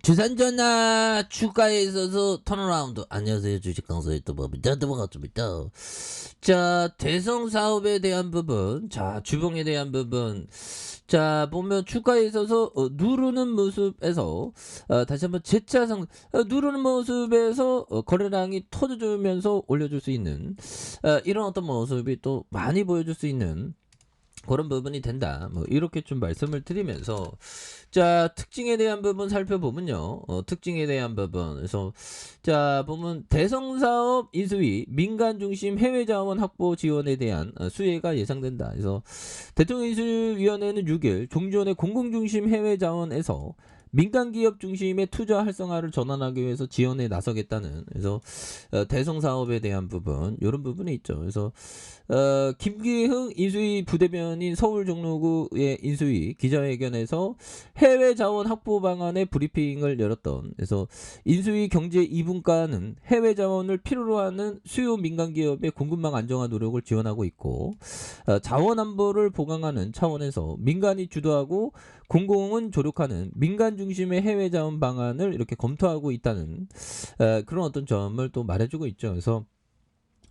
주산전화 주가에 있어서 턴어라운드. 안녕하세요, 주식 강사 유튜버입니다. 반갑습니다. 자, 대성 사업에 대한 부분, 자, 주봉에 대한 부분, 자, 보면 주가에 있어서 누르는 모습에서 다시 한번 재차 누르는 모습에서 거래량이 터져주면서 올려줄 수 있는 이런 어떤 모습이 또 많이 보여줄 수 있는 그런 부분이 된다. 뭐 이렇게 좀 말씀을 드리면서, 자, 특징에 대한 부분 살펴보면요. 특징에 대한 부분. 그래서 자, 보면 대성사업 인수위 민간 중심 해외 자원 확보 지원에 대한 수혜가 예상된다. 그래서 대통령 인수위원회는 6일 종전의 공공 중심 해외 자원에서 민간 기업 중심의 투자 활성화를 전환하기 위해서 지원에 나서겠다는, 그래서 대성 사업에 대한 부분, 이런 부분이 있죠. 그래서 김기흥 인수위 부대변인 서울 종로구의 인수위 기자회견에서 해외 자원 확보 방안의 브리핑을 열었던, 그래서 인수위 경제 2분과는 해외 자원을 필요로 하는 수요 민간 기업의 공급망 안정화 노력을 지원하고 있고, 자원 안보를 보강하는 차원에서 민간이 주도하고 공공은 조력하는 민간 중심의 해외 자원 방안을 이렇게 검토하고 있다는 그런 어떤 점을 또 말해주고 있죠. 그래서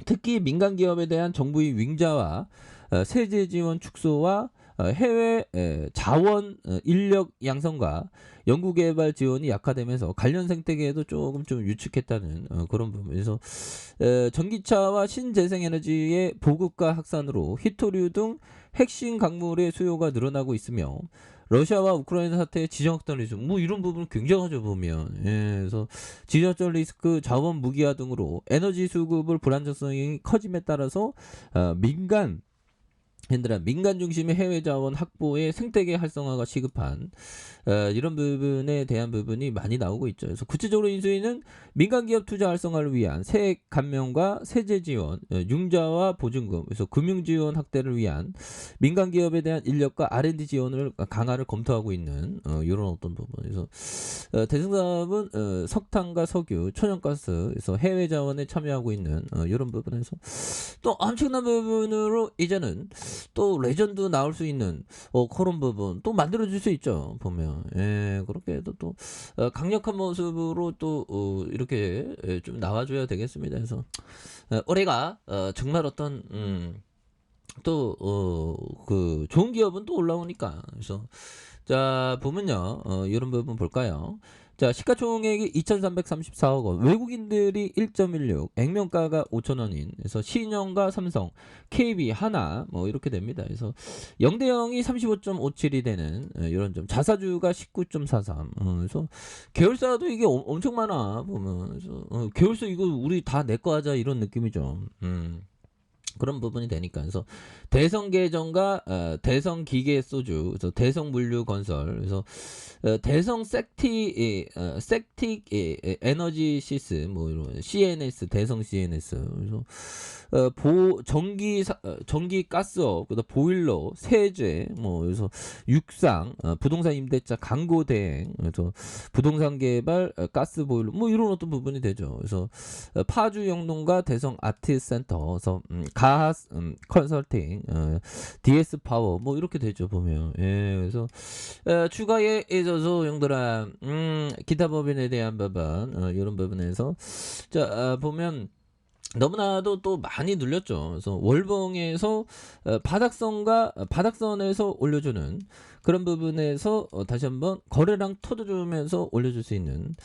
특히 민간 기업에 대한 정부의 윙자와 세제 지원 축소와 해외 자원 인력 양성과 연구개발 지원이 약화되면서 관련 생태계에도 조금 좀 유축했다는 그런 부분에서 전기차와 신재생에너지의 보급과 확산으로 히토류 등 핵심 광물의 수요가 늘어나고 있으며 러시아와 우크라이나 사태의 지정학적 리스크, 뭐 이런 부분 굉장하죠 보면. 예, 그래서 지정학적 리스크, 자원 무기화 등으로 에너지 수급을 불안정성이 커짐에 따라서 민간 중심의 해외 자원 확보의 생태계 활성화가 시급한 이런 부분에 대한 부분이 많이 나오고 있죠. 그래서 구체적으로 인수위는 민간 기업 투자 활성화를 위한 세액 감면과 세제 지원, 융자와 보증금, 그래서 금융 지원 확대를 위한 민간 기업에 대한 인력과 R&D 지원을 강화를 검토하고 있는 이런 어떤 부분에서 대승사업은 석탄과 석유, 천연가스, 그래서 해외 자원에 참여하고 있는 이런 부분에서 또 엄청난 부분으로 이제는 또 레전드 나올 수 있는 그런 부분 또 만들어줄 수 있죠 보면. 예, 그렇게 해도 또 강력한 모습으로 또 이렇게 좀 나와줘야 되겠습니다. 그래서 올해가 정말 어떤 또 그 좋은 기업은 또 올라오니까. 그래서 자, 보면요, 이런 부분 볼까요? 자, 시가총액이 2,334억 원, 외국인들이 1.16, 액면가가 5천원인, 그래서 신영과 삼성, KB, 하나, 뭐 이렇게 됩니다. 그래서 0대0이 35.57이 되는 이런 점, 자사주가 19.43. 그래서 계열사도 이게 엄청 많아 보면. 그래서 계열사 이거 우리 다 내 거 하자 이런 느낌이죠. 그런 부분이 되니까. 그래서 대성 계정과 대성 기계 소주, 그래서 대성 물류 건설, 그래서 대성 섹틱 에너지시스, 뭐 이런 CNS, 대성 CNS, 그래서 전기 가스업, 그다음 보일러, 세제, 뭐 그래서 육상, 부동산 임대차 광고 대행, 그래서 부동산 개발, 가스 보일러, 뭐 이런 어떤 부분이 되죠. 그래서 파주 영농과 대성 아티스트 센터, 그래서 가하스 컨설팅, DS 파워, 뭐 이렇게 되죠 보면. 예, 그래서 추가에 있어서 형들아, 기타 법인에 대한 부분, 이런 부분에서 자, 보면 너무나도 또 많이 눌렸죠. 그래서 월봉에서 바닥선에서 올려주는 그런 부분에서 다시 한번 거래량 터져주면서 올려줄 수 있는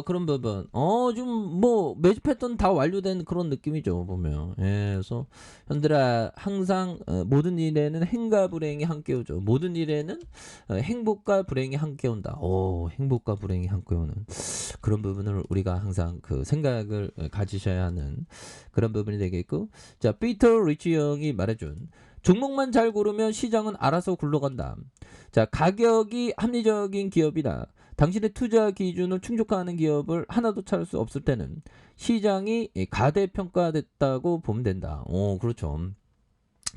그런 부분. 좀 뭐 매집 패턴 다 완료된 그런 느낌이죠 보면. 예, 그래서 현들아, 항상 모든 일에는 행과 불행이 함께 오죠. 모든 일에는 행복과 불행이 함께 온다. 행복과 불행이 함께 오는 그런 부분을 우리가 항상 그 생각을 가지셔야 하는 그런 부분이 되겠고, 자, 피터 리치 형이 말해준 종목만 잘 고르면 시장은 알아서 굴러간다. 자, 가격이 합리적인 기업이다. 당신의 투자 기준을 충족하는 기업을 하나도 찾을 수 없을 때는 시장이 가대평가됐다고 보면 된다. 그렇죠.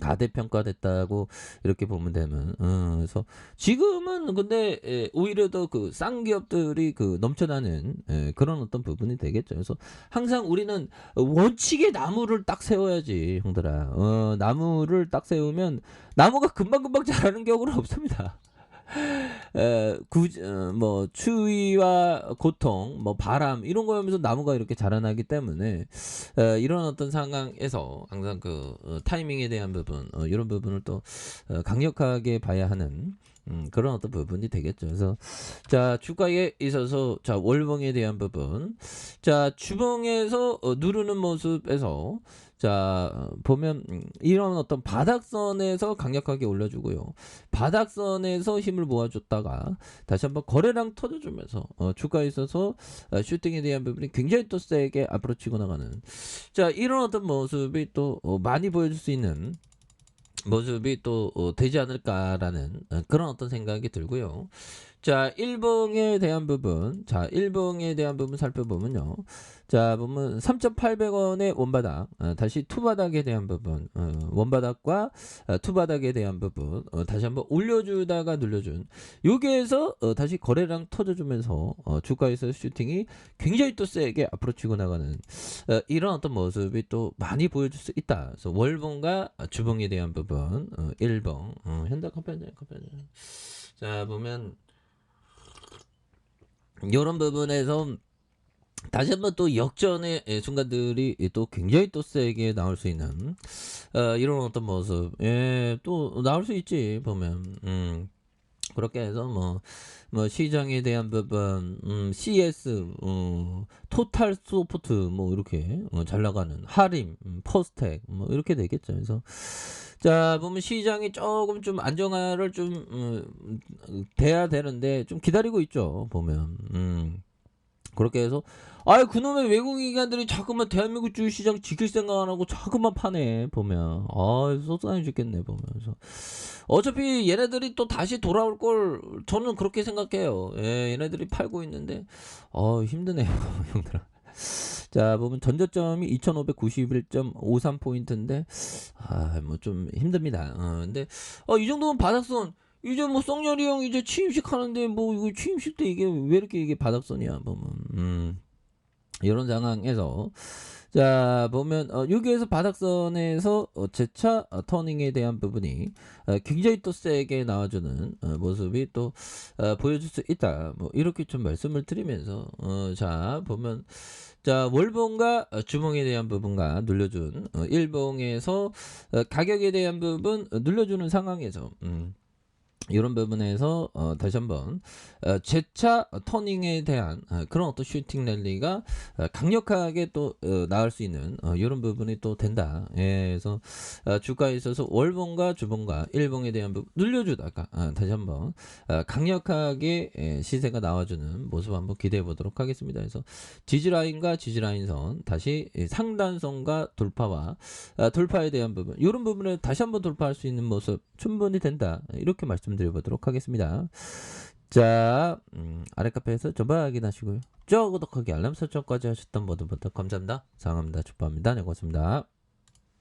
가대평가됐다고 이렇게 보면 되면. 그래서 지금은 근데 오히려 더 그 싼 기업들이 그 넘쳐나는 그런 어떤 부분이 되겠죠. 그래서 항상 우리는 원칙의 나무를 딱 세워야지 형들아. 나무를 딱 세우면 나무가 금방금방 자라는 경우는 없습니다. 뭐 추위와 고통, 뭐 바람 이런 거면서 나무가 이렇게 자라나기 때문에 이런 어떤 상황에서 항상 타이밍에 대한 부분, 이런 부분을 또 강력하게 봐야 하는 그런 어떤 부분이 되겠죠. 그래서 자 주가에 있어서 자 월봉에 대한 부분, 자 주봉에서 누르는 모습에서 자 보면 이런 어떤 바닥선에서 강력하게 올려주고요. 바닥선에서 힘을 모아줬다가 다시 한번 거래량 터져주면서 주가에 있어서 슈팅에 대한 부분이 굉장히 또 세게 앞으로 치고 나가는 자 이런 어떤 모습이 또 많이 보여줄 수 있는 모습이 또 되지 않을까라는 그런 어떤 생각이 들고요. 자, 일봉에 대한 부분. 자, 일봉에 대한 부분 살펴보면요. 자, 보면 3,800원의 원바닥. 다시 투바닥에 대한 부분. 원바닥과 투바닥에 대한 부분. 다시 한번 올려주다가 눌려준. 여기에서 다시 거래량 터져주면서 주가에서 슈팅이 굉장히 또 세게 앞으로 치고 나가는 이런 어떤 모습이 또 많이 보여줄 수 있다. 그래서 월봉과 주봉에 대한 부분. 일봉. 현대카페. 자, 보면 이런 부분에서 다시 한번 또 역전의 순간들이 또 굉장히 또 세게 나올 수 있는 이런 어떤 모습 또 나올 수 있지 보면 그렇게 해서 뭐 시장에 대한 부분 CS 토탈 소프트 뭐 이렇게 잘 나가는 하림 퍼스텍 뭐 이렇게 되겠죠. 그래서 자 보면 시장이 조금 좀 안정화를 좀 돼야 되는데 좀 기다리고 있죠 보면 그렇게 해서 아이 그놈의 외국 기관들이 자꾸만 대한민국 주식시장 지킬 생각 안 하고 자꾸만 파네 보면 아 속상해 죽겠네 보면서 어차피 얘네들이 또 다시 돌아올 걸 저는 그렇게 생각해요. 얘네들이 팔고 있는데 힘드네요 형들아. 자 보면 전저점이 2591.53포인트인데 뭐 좀 힘듭니다. 근데 이 정도면 바닥선 이제 뭐 썽열이 형 이제 취임식 하는데 뭐 이거 취임식 때 이게 왜 이렇게 이게 바닥선이야 보면 이런 상황에서 자 보면 여기에서 바닥선에서 재차 터닝에 대한 부분이 굉장히 또 세게 나와주는 모습이 또 보여줄 수 있다 뭐 이렇게 좀 말씀을 드리면서 자 보면 자 월봉과 주봉에 대한 부분과 눌려준 일봉에서 가격에 대한 부분 눌려주는 상황에서 이런 부분에서 다시 한번 재차 터닝에 대한 그런 어떤 슈팅 랠리가 강력하게 또 나올 수 있는 이런 부분이 또 된다. 그래서 주가에 있어서 월봉과 주봉과 일봉에 대한 부분 눌려주다가 다시 한번 강력하게 시세가 나와주는 모습 한번 기대해 보도록 하겠습니다. 그래서 지지라인과 지지라인선 다시 상단선과 돌파와 돌파에 대한 부분 이런 부분을 다시 한번 돌파할 수 있는 모습 충분히 된다. 이렇게 말씀드려보도록 하겠습니다. 자, 아래 카페에서 전방 확인하시고요. 구독하기 알람 설정까지 하셨던 모두 감사합니다. 사랑합니다. 축복합니다. 네, 고맙습니다.